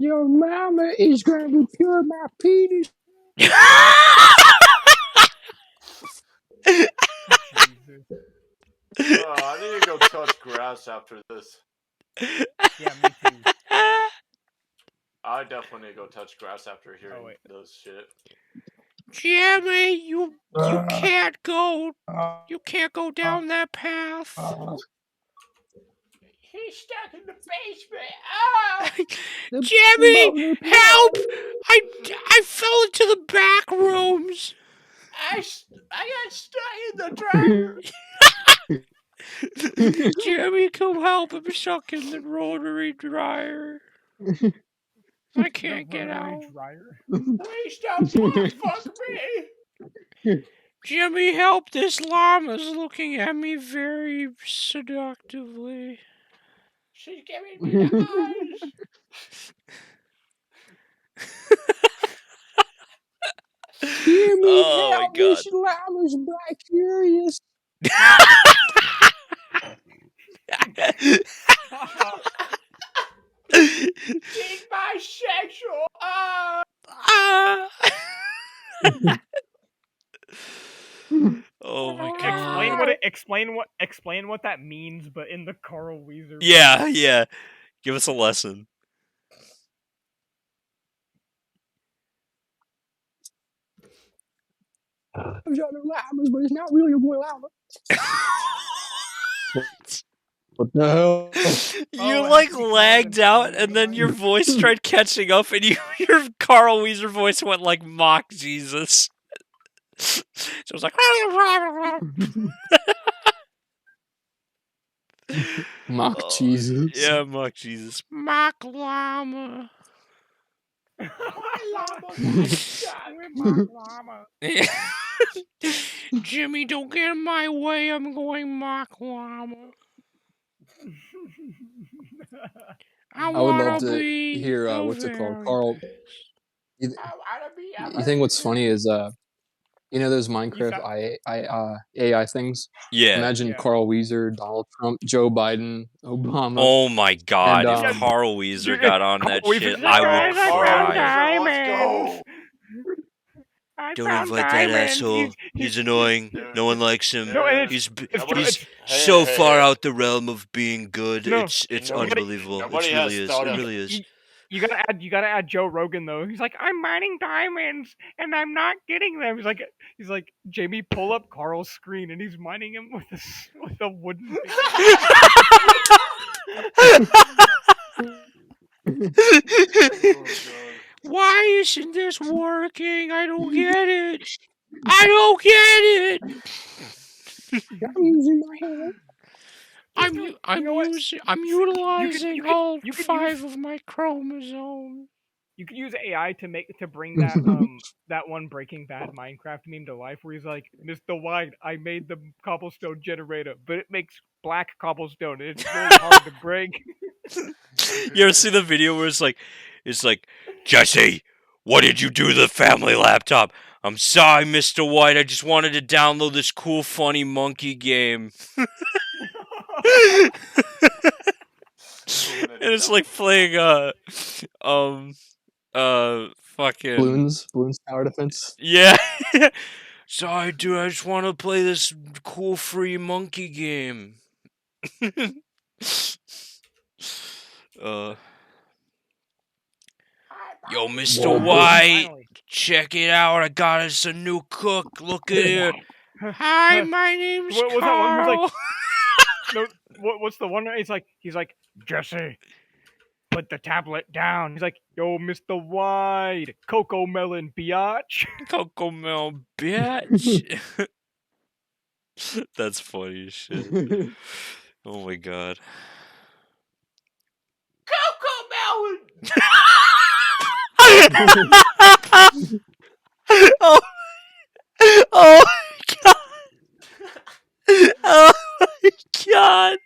Your mama is gonna repure my penis. Jesus. I need to go touch grass after this. Yeah, me too. I definitely need to go touch grass after hearing wait. those shit. Jimmy, you can't go. You can't go down that path. He's stuck in the basement. Oh! Jimmy, help! I fell into the back rooms. I got stuck in the dryer. Jimmy, come help! I'm stuck in the rotary dryer. I can't get out. Dryer. Please stop fuck me. Jimmy, help! This llama's looking at me very seductively. She's giving me the eyes. Jimmy, Oh my help! God. This llama's black furious. She's bisexual. Oh my God. Explain what that means, but in the Carl Wheezer. Yeah. Give us a lesson. There's other llamas, but it's not really a boy llama. What the hell? You lagged out, and then your voice tried catching up, and your Carl Wheezer voice went like mock Jesus. So it was like Mock Jesus. Yeah, mock Jesus. Mock llama. Jimmy, don't get in my way. I'm going mock llama. I would love to hear what's it called, Carl. You think what's funny is you know those Minecraft AI things? Yeah. Imagine Carl Wheezer, Donald Trump, Joe Biden, Obama. Oh my God! And, if Carl Wheezer got on that shit, I would cry. Let's go. Don't invite that asshole. He's annoying. No one likes him. He's so far out the realm of being good. It's unbelievable. It really is. It really is. You gotta add Joe Rogan though. He's like, I'm mining diamonds and I'm not getting them. He's like, Jamie, pull up Carl's screen and he's mining him with a wooden. Why isn't this working? I don't get it. I don't get it. I'm using my hand. I'm utilizing all 5 of my chromosomes. You could use AI to bring that that one Breaking Bad Minecraft meme to life, where he's like, Mr. White, I made the cobblestone generator, but it makes black cobblestone, and it's really hard to break. You ever see the video where it's like, Jesse, what did you do to the family laptop? I'm sorry, Mr. White. I just wanted to download this cool, funny monkey game. And it's like playing fucking Bloons Tower Defense. Yeah. Sorry, dude. I just want to play this cool free monkey game. Yo, Mr. White, check it out. I got us a new cook. Look at it. Hi, my name's Carl. What's the one? He's like, Jesse, put the tablet down. He's like, yo, Mr. White, Cocoa Melon biatch. Cocoa Melon biatch. That's funny as shit. Oh my God. Cocoa Melon. Oh my God. Oh my God.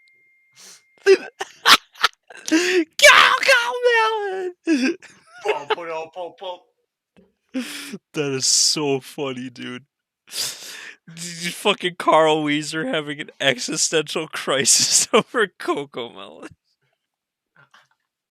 Cocoa Melon. That is so funny, dude. Fucking Carl Wheezer having an existential crisis over Cocoa Melon.